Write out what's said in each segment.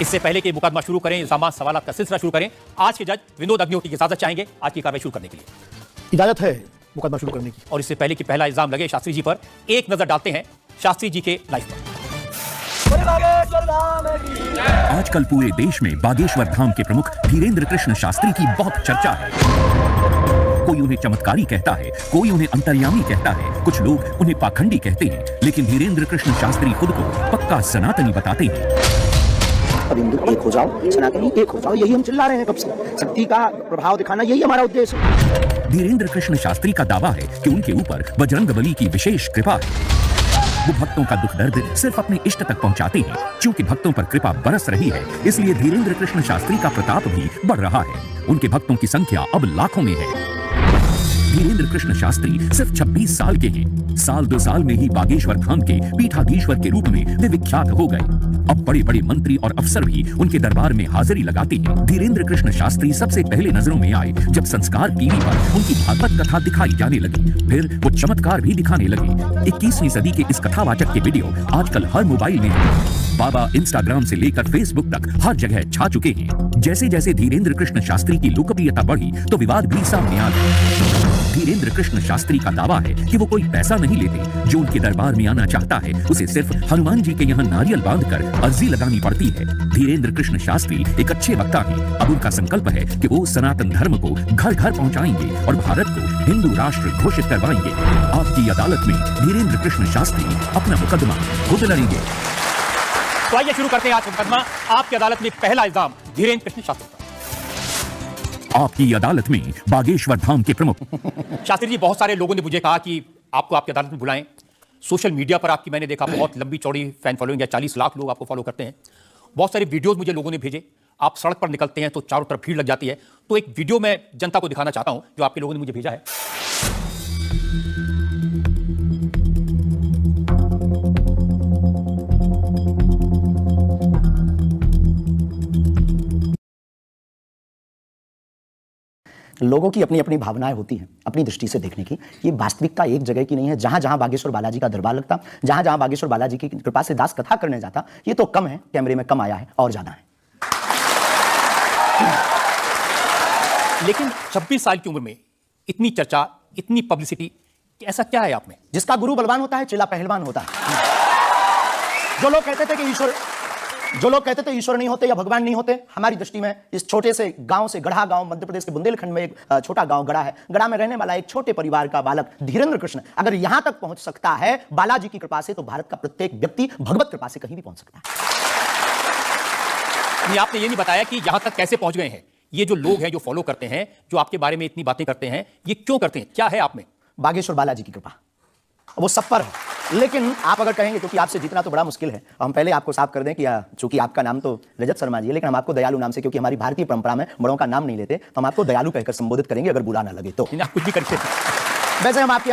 इससे पहले कि मुकदमा शुरू करें, इल्जाम सवालात का सिलसिला शुरू करें, आज के जज विनोद अग्निहोत्री की इजाजत चाहेंगे आज की कार्रवाई शुरू करने के लिए। इजाजत है मुकदमा शुरू करने की। और इससे पहले कि पहला इल्जाम लगे शास्त्री जी पर, एक नजर डालते हैं शास्त्री जी के लाइफ पर। आजकल पूरे देश में बागेश्वर धाम के प्रमुख धीरेन्द्र कृष्ण शास्त्री की बहुत चर्चा है। कोई उन्हें चमत्कारी कहता है, कोई उन्हें अंतर्यामी कहता है, कुछ लोग उन्हें पाखंडी कहते हैं, लेकिन धीरेन्द्र कृष्ण शास्त्री खुद को पक्का सनातनी बताते हैं। अब हिंदू एक हो जाओ, सनातनी एक हो जाओ, यही हम चिल्ला रहे हैं कब से। शक्ति का प्रभाव दिखाना यही हमारा उद्देश्य है। धीरेन्द्र कृष्ण शास्त्री का दावा है कि उनके ऊपर बजरंगबली की विशेष कृपा है। वो भक्तों का दुख दर्द सिर्फ अपने इष्ट तक पहुंचाते हैं। क्योंकि भक्तों पर कृपा बरस रही है, इसलिए धीरेन्द्र कृष्ण शास्त्री का प्रताप भी बढ़ रहा है। उनके भक्तों की संख्या अब लाखों में है। धीरेन्द्र कृष्ण शास्त्री सिर्फ 26 साल के हैं। साल 2 साल में ही बागेश्वर धाम के पीठाधीश्वर के रूप में वे विख्यात हो गए। अब बड़े बड़े मंत्री और अफसर भी उनके दरबार में हाजिरी लगाते हैं। धीरेन्द्र कृष्ण शास्त्री सबसे पहले नजरों में आए जब संस्कार टीवी पर उनकी भागवत कथा दिखाई जाने लगी। फिर वो चमत्कार भी दिखाने लगे। 21वीं सदी के इस कथावाचक के वीडियो आजकल हर मोबाइल में है। बाबा इंस्टाग्राम से लेकर फेसबुक तक हर जगह छा चुके हैं। जैसे जैसे धीरेन्द्र कृष्ण शास्त्री की लोकप्रियता बढ़ी तो विवाद भी सामने आ गए। धीरेन्द्र कृष्ण शास्त्री का दावा है कि वो कोई पैसा नहीं लेते। जो उनके दरबार में आना चाहता है उसे सिर्फ हनुमान जी के यहाँ नारियल बांधकर अर्जी लगानी पड़ती है। धीरेन्द्र कृष्ण शास्त्री एक अच्छे वक्ता हैं। अब उनका संकल्प है कि वो सनातन धर्म को घर घर पहुंचाएंगे और भारत को हिंदू राष्ट्र घोषित करवाएंगे। आपकी अदालत में धीरेन्द्र कृष्ण शास्त्री अपना मुकदमा खुद लड़ेंगे। तो आइए शुरू करते हैं आज मुकदमा। आपकी अदालत में पहला इल्जाम धीरेन्द्र कृष्ण शास्त्री पर। आपकी अदालत में बागेश्वर धाम के प्रमुख शास्त्री जी, बहुत सारे लोगों ने मुझे कहा कि आपको आपकी अदालत में बुलाएं। सोशल मीडिया पर आपकी मैंने देखा बहुत लंबी चौड़ी फैन फॉलोइंग है, 40 लाख लोग आपको फॉलो करते हैं। बहुत सारे वीडियोस मुझे लोगों ने भेजे। आप सड़क पर निकलते हैं तो चारों तरफ भीड़ लग जाती है। तो एक वीडियो मैं जनता को दिखाना चाहता हूं जो आपके लोगों ने मुझे भेजा है। लोगों की अपनी अपनी भावनाएं होती हैं, अपनी दृष्टि से देखने की। ये वास्तविकता एक जगह की नहीं है। जहां जहां बागेश्वर बालाजी का दरबार लगता, जहां जहां बागेश्वर बालाजी की कृपा से दास कथा करने जाता, ये तो कम है, कैमरे में कम आया है और ज्यादा है। लेकिन 26 साल की उम्र में इतनी चर्चा, इतनी पब्लिसिटी, ऐसा क्या है आप में? जिसका गुरु बलवान होता है, चेला पहलवान होता है। जो लोग कहते थे ईश्वर नहीं होते या भगवान नहीं होते, हमारी दृष्टि में इस छोटे से गांव से, गढ़ा गांव, मध्य प्रदेश के बुंदेलखंड में एक छोटा गांव गढ़ा है। गढ़ा में रहने वाला एक छोटे परिवार का बालक धीरेन्द्र कृष्ण अगर यहां तक पहुंच सकता है बालाजी की कृपा से, तो भारत का प्रत्येक व्यक्ति भगवत कृपा से कहीं भी पहुंच सकता है। आपने ये नहीं बताया कि यहां तक कैसे पहुंच गए हैं। ये जो लोग हैं, जो फॉलो करते हैं, जो आपके बारे में इतनी बातें करते हैं, ये क्यों करते हैं? क्या है आप में? बागेश्वर बालाजी की कृपा वो सब पर है। लेकिन आप अगर कहेंगे, क्योंकि आपसे जीतना तो बड़ा मुश्किल है, हम पहले आपको साफ कर दें कि चूंकि आपका नाम तो रजत शर्मा जी है, लेकिन हम आपको दयालु नाम से, क्योंकि हमारी भारतीय परंपरा में बड़ों का नाम नहीं लेते, तो हम आपको दयालु कहकर संबोधित करेंगे अगर बुरा ना लगे तो। कुछ भी करके वैसे हम आपके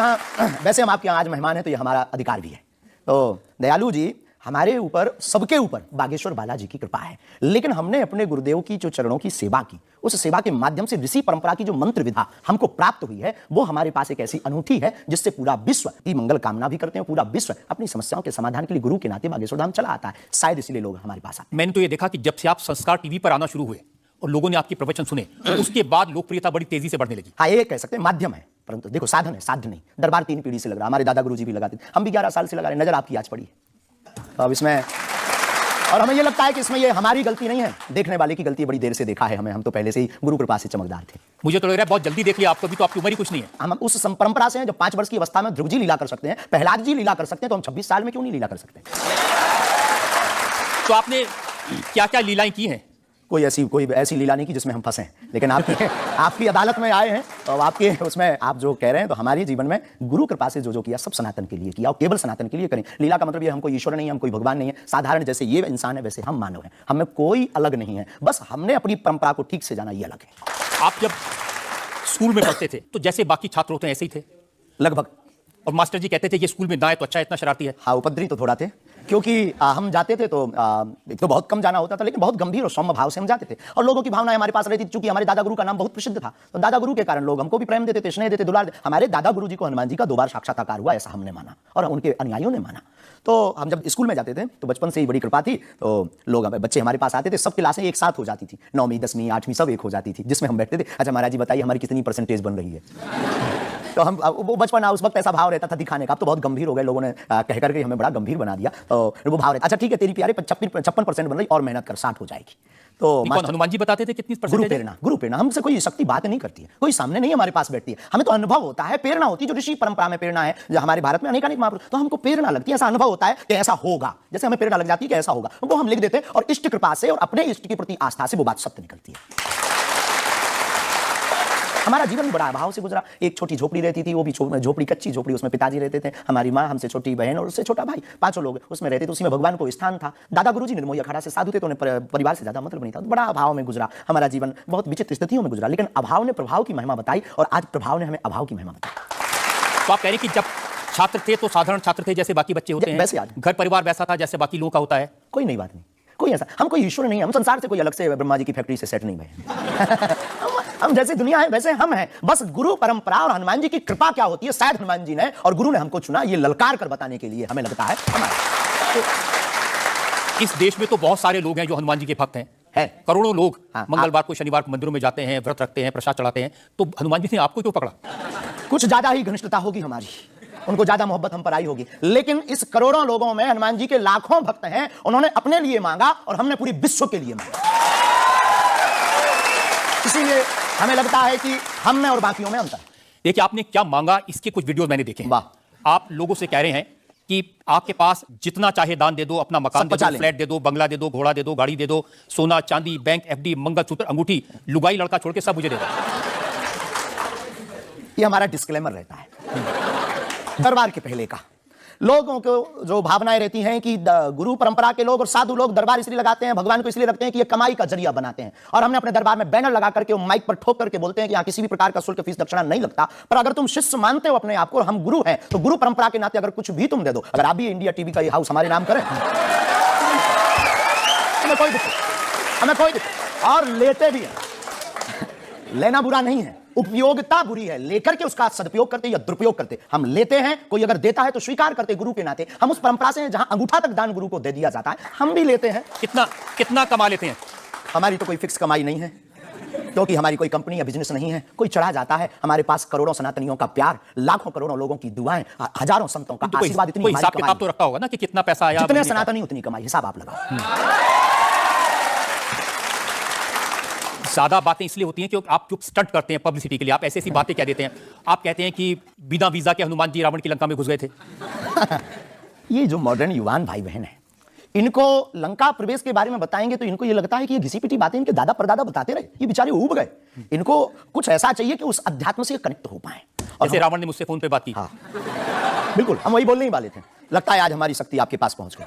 यहाँ आज मेहमान हैं, तो ये हमारा अधिकार भी है। तो दयालु जी, हमारे ऊपर, सबके ऊपर बागेश्वर बालाजी की कृपा है। लेकिन हमने अपने गुरुदेव की जो चरणों की सेवा की, उस सेवा के माध्यम से ऋषि परंपरा की जो मंत्र विधा हमको प्राप्त हुई है, वो हमारे पास एक ऐसी अनूठी है जिससे पूरा विश्व की मंगल कामना भी करते हैं। पूरा विश्व अपनी समस्याओं के समाधान के लिए गुरु के नाते बागेश्वर धाम चला आता है। शायद इसलिए लोग हमारे पास आते हैं। मैंने तो ये देखा कि जब से आप संस्कार टीवी पर आना शुरू हुए और लोगों ने आपके प्रवचन सुने, उसके बाद लोकप्रियता बड़ी तेजी से बढ़ने लगी। हाँ, ये कह सकते हैं माध्यम है, परंतु देखो साधन है, साध्य नहीं। दरबार 3 पीढ़ी से लग रहा, हमारे दादा गुरु जी भी लगाते थे, हम भी 11 साल से लगा रहे, नजर आपकी आज पड़ी है। तो अब इसमें, और हमें यह लगता है कि इसमें ये हमारी गलती नहीं है, देखने वाले की गलती। बड़ी देर से देखा है हमें, हम तो पहले से ही गुरु कृपा से चमकदार थे। मुझे तो लग रहा है बहुत जल्दी देख लिया आपको भी, तो आपकी उम्र ही कुछ नहीं है। हम उस परंपरा से हैं, जब 5 वर्ष की अवस्था में ध्रुव जी लीला कर सकते हैं, प्रहलाद जी लीला कर सकते हैं, तो हम 26 साल में क्यों नहीं लीला कर सकते? तो आपने क्या क्या लीलाएं की हैं? कोई ऐसी लीला नहीं की जिसमें हम फंसे। लेकिन आपकी अदालत में आए हैं, तो आपके उसमें आप जो कह रहे हैं, तो हमारे जीवन में गुरु कृपा से जो किया, सब सनातन के लिए किया और केवल सनातन के लिए करें। लीला का मतलब ये, हम कोई ईश्वर नहीं है, हम कोई भगवान नहीं है। साधारण जैसे ये इंसान है, वैसे हम मानव हैं। हमें कोई अलग नहीं है, बस हमने अपनी परंपरा को ठीक से जाना, ये अलग है। आप जब स्कूल में पढ़ते थे तो जैसे बाकी छात्र होते हैं ऐसे ही थे लगभग, और मास्टर जी कहते थे ये स्कूल में ना है तो अच्छा, इतना शरारती है। हाँ, उपद्रवी तो थोड़ा थे। क्योंकि हम जाते थे तो एक तो बहुत कम जाना होता था, लेकिन बहुत गंभीर और सौम्य भाव से हम जाते थे और लोगों की भावनाएं हमारे पास रहती थी। चूंकि हमारे दादा गुरु का नाम बहुत प्रसिद्ध था, तो दादा गुरु के कारण लोग हमको भी प्रेम देते थे, स्नेह देते, दुलार देते। हमारे दादा गुरु जी को हनुमान जी का 2 बार साक्षात्कार हुआ, ऐसा हमने माना और उनके अनुयायियों ने माना। तो हम जब स्कूल में जाते थे तो बचपन से ही बड़ी कृपा थी, तो लोग बच्चे हमारे पास आते थे, सब क्लासें एक साथ हो जाती थी, 9वीं 10वीं 8वीं सब एक हो जाती थी, जिसमें हम बैठते थे, अच्छा महाराज जी बताइए हमारी कितनी परसेंटेज बन रही है। तो हम वो बचपन उस वक्त ऐसा भाव रहता था दिखाने का। अब तो बहुत गंभीर हो गए, लोगों ने कह करके हमें बड़ा गंभीर बना दिया। तो वो भाव रहता, अच्छा ठीक है तेरी प्यारे 56% बन रही और मेहनत कर 60 हो जाएगी। तो हनुमान जी बताते थे कितनी परसेंटेज? गुरु प्रेरणा हमसे कोई शक्ति बात नहीं करती है, कोई सामने नहीं हमारे पास बैठती है, हमें तो अनुभव होता है, प्रेरणा होती है, जो ऋषि परंपरा में प्रेरणा है, जो हमारे भारत में अनेक महापुरुष, तो हमको प्रेरणा लगती है, ऐसा अनुभव होता है कि ऐसा होगा, जैसे हमें प्रेरणा लग जाती है कि ऐसा होगा, वो हम लिख देते हैं और इष्ट कृपा से और अपने इष्ट के प्रति आस्था से वो बात सत्य निकलती है। हमारा जीवन भी बड़ा अभाव से गुजरा। एक छोटी झोपड़ी रहती थी, वो भी झोपड़ी कच्ची झोपड़ी, उसमें पिताजी रहते थे, हमारी माँ, हमसे छोटी बहन और उससे छोटा भाई, 5 लोग उसमें रहते थे। उसी में भगवान को स्थान था। दादा गुरुजी निर्मोही अखाड़ा से साधु थे, तो उन्हें परिवार से ज्यादा मतलब नहीं था। बड़ा अभाव में गुजरा हमारा जीवन, बहुत विचित्र स्थितियों में गुजरा, लेकिन अभाव ने प्रभाव की महिमा बताई और आज प्रभाव ने हमें अभाव की महिमा बताई। तो आप कह रहे हैं कि जब छात्र थे तो साधारण छात्र थे, जैसे बाकी बच्चे होते हैं, वैसे आज घर परिवार वैसा था जैसे बाकी लोगों का होता है? कोई नई बात नहीं, कोई ऐसा, हम कोई ईश्वर नहीं है, हम संसार से कोई अलग से ब्रह्मा जी की फैक्ट्री से सेट नहीं हुए। हम जैसे दुनिया है वैसे हम हैं, बस गुरु परंपरा और हनुमान जी की कृपा क्या होती है, शायद हनुमान जी ने और गुरु ने हमको चुना ये ललकार कर बताने के लिए, हमें लगता है हमारा। इस देश में तो बहुत सारे लोग हैं जो हनुमान जी के भक्त हैं, करोड़ों लोग। मंगलवार को शनिवार को मंदिरों में जाते हैं, व्रत रखते हैं, प्रसाद चढ़ाते हैं, तो हनुमान जी ने आपको क्यों पकड़ा? कुछ ज्यादा ही घनिष्ठता होगी हमारी, उनको ज्यादा मोहब्बत हम पर आई होगी, लेकिन इस करोड़ों लोगों में हनुमान जी के लाखों भक्त हैं, उन्होंने अपने लिए मांगा और हमने पूरी विश्व के लिए मांगा। इसीलिए हमें लगता है कि हम में और बाकियों में अंतर। देखिए आपने क्या मांगा, इसके कुछ वीडियो मैंने देखे हैं। आप लोगों से कह रहे हैं कि आपके पास जितना चाहे दान दे दो, अपना मकान दे दो, फ्लैट दे दो, बंगला दे दो, घोड़ा दे दो, गाड़ी दे दो, सोना चांदी, बैंक, एफडी, मंगलसूत्र, अंगूठी, लुगाई लड़का छोड़ के सब मुझे दे दो। ये हमारा डिस्क्लेमर रहता है दरबार के पहले का। लोगों को जो भावनाएं रहती हैं कि गुरु परंपरा के लोग और साधु लोग दरबार इसलिए लगाते हैं, भगवान को इसलिए रखते हैं कि ये कमाई का जरिया बनाते हैं, और हमने अपने दरबार में बैनर लगा करके माइक पर ठोक करके बोलते हैं कि यहाँ किसी भी प्रकार का शुल्क फीस दक्षिणा नहीं लगता, पर अगर तुम शिष्य मानते हो अपने आप को और हम गुरु हैं, तो गुरु परंपरा के नाते अगर कुछ भी तुम दे दो, अगर आप भी इंडिया टीवी का ये हाउस हमारे नाम करें, हमें कोई दिक्कत, और लेते भी हैं। लेना बुरा नहीं है, उपयोगिता बुरी है, लेकर के उसका सदुपयोग करते या दुरुपयोग करते। हम लेते हैं, कोई अगर देता है तो स्वीकार करते गुरु के नाते। हम उस परंपरा से हैं जहां अंगूठा तक दान गुरु को दे दिया जाता है, हम भी लेते हैं। कितना कमा लेते हैं? हमारी तो कोई फिक्स कमाई नहीं है, क्योंकि हमारी कोई कंपनी या बिजनेस नहीं है। कोई चढ़ा जाता है, हमारे पास करोड़ों सनातनियों का प्यार, लाखों करोड़ों लोगों की दुआएं, हजारों संतों का आशीर्वाद, इतनी हिसाब किताब तो रखा होगा ना कि कितना पैसा आया? जितने सनातनी उतनी कमाई, हिसाब आप लगाओ। ज्यादा बातें इसलिए होती हैं क्योंकि आप जो स्टंट करते हैं पब्लिसिटी के लिए, आप ऐसी बातें कह देते हैं। आप कहते हैं कि बिना वीजा के हनुमान जी रावण की लंका में घुस गए थे। ये जो मॉडर्न युवान भाई बहन है, इनको लंका प्रवेश के बारे में बताएंगे तो इनको ये लगता है कि ये घिसी पिटी बातें इनके दादा परदादा बताते रहे, ये बेचारे ऊब गए। इनको कुछ ऐसा चाहिए कि उस अध्यात्म से कनेक्ट हो पाए। और जैसे रावण ने मुझसे फोन पे बात की। हाँ बिल्कुल, हम वही बोलने ही वाले थे। लगता है आज हमारी शक्ति आपके पास पहुंच गई।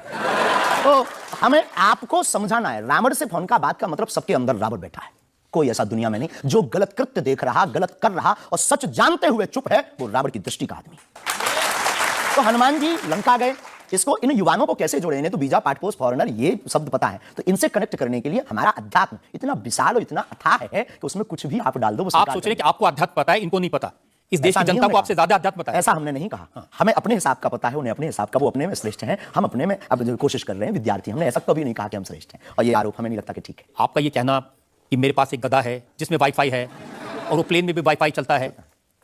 तो हमें आपको समझाना है, रावण से फोन का बात का मतलब सबके अंदर रावण बैठा है। कोई ऐसा दुनिया में नहीं जो गलत कृत्य देख रहा, गलत कर रहा और सच जानते हुए चुप है, वो रावण की दृष्टि का आदमी। तो हनुमान जी लंका गए, इसको इन युवाओं को कैसे जोड़े? इन्हें तो वीजा, पासपोर्ट, फॉरेनर ये शब्द पता है, तो इनसे कनेक्ट करने के लिए हमारा अध्यात्म इतना विशाल और इतना अथाह है कि उसमें कुछ भी आप डाल दो। आप सोच रहे हैं कि आपको अध्यात्म पता है, इनको नहीं पता। इस देश की जनता को आपसे ज्यादा अध्यात्म पता है। ऐसा हमने नहीं कहा। हमें अपने हिसाब का पता है, उन्हें अपने हिसाब का। वो अपने में श्रेष्ठ हैं, हम अपने में अब कोशिश कर रहे हैं विद्यार्थी। हमने ऐसा कभी नहीं कहा कि हम श्रेष्ठ हैं, और ये आरोप हमें नहीं लगता कि ठीक है। आपका ये कहना कि मेरे पास एक गधा है जिसमें वाईफाई है और वो प्लेन में भी वाईफाई चलता है,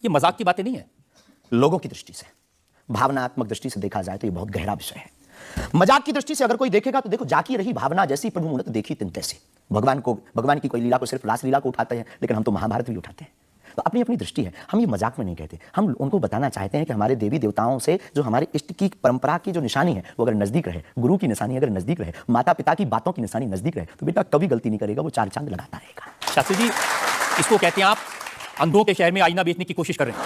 ये मजाक की बातें नहीं है। लोगों की दृष्टि से, भावनात्मक दृष्टि से देखा जाए तो ये बहुत गहरा विषय है। मजाक की दृष्टि से अगर कोई देखेगा तो देखो, जाकी रही भावना जैसी प्रभु मूर्त देखी तिन तैसी। भगवान की कोई लीला को सिर्फ रास लीला को उठाते हैं, लेकिन हम तो महाभारत भी उठाते हैं। तो अपनी अपनी दृष्टि है, हम ये मजाक में नहीं कहते। हम उनको बताना चाहते हैं कि हमारे देवी देवताओं से जो हमारे इष्ट की परंपरा की जो निशानी है वो अगर नजदीक रहे, गुरु की निशानी अगर नजदीक रहे, माता पिता की बातों की निशानी नजदीक रहे, तो बेटा कभी गलती नहीं करेगा, वो 4 चांद लगाता रहेगा। शास्त्री जी, इसको कहते हैं आप अंधों के शहर में आईना बेचने की कोशिश कर रहे हैं।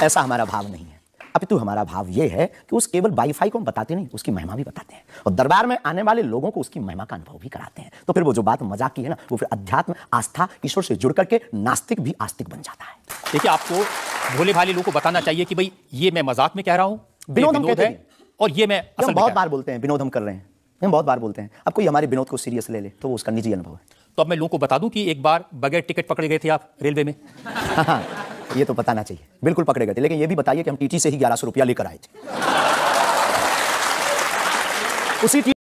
ऐसा हमारा भाव नहीं है, अपितु हमारा भाव यह है कि उस केवल वाईफाई को हम बताते नहीं, उसकी महिमा भी बताते हैं, और दरबार में आने वाले लोगों को उसकी महिमा का अनुभव भी कराते हैं। तो फिर वो जो बात मजाक की है ना, वो फिर अध्यात्म, आस्था, ईश्वर से जुड़ करके नास्तिक भी आस्तिक बन जाता है। देखिए, आपको भोले भाले लोगों को बताना चाहिए कि भाई ये मैं मजाक में कह रहा हूं, विनोद हम कहते हैं, और ये मैं हम बहुत बार बोलते हैं विनोद हम कर रहे हैं, हम बहुत बार बोलते हैं। अब कोई हमारे विनोद को सीरियस ले ले तो वो उसका निजी अनुभव है। तो अब मैं लोगों को बता दूं कि एक बार बगैर टिकट पकड़े गए थे आप रेलवे में। हाँ, ये तो बताना चाहिए, बिल्कुल पकड़े गए थे, लेकिन ये भी बताइए कि हम टीटी से ही 1100 रुपया लेकर आए थे। उसी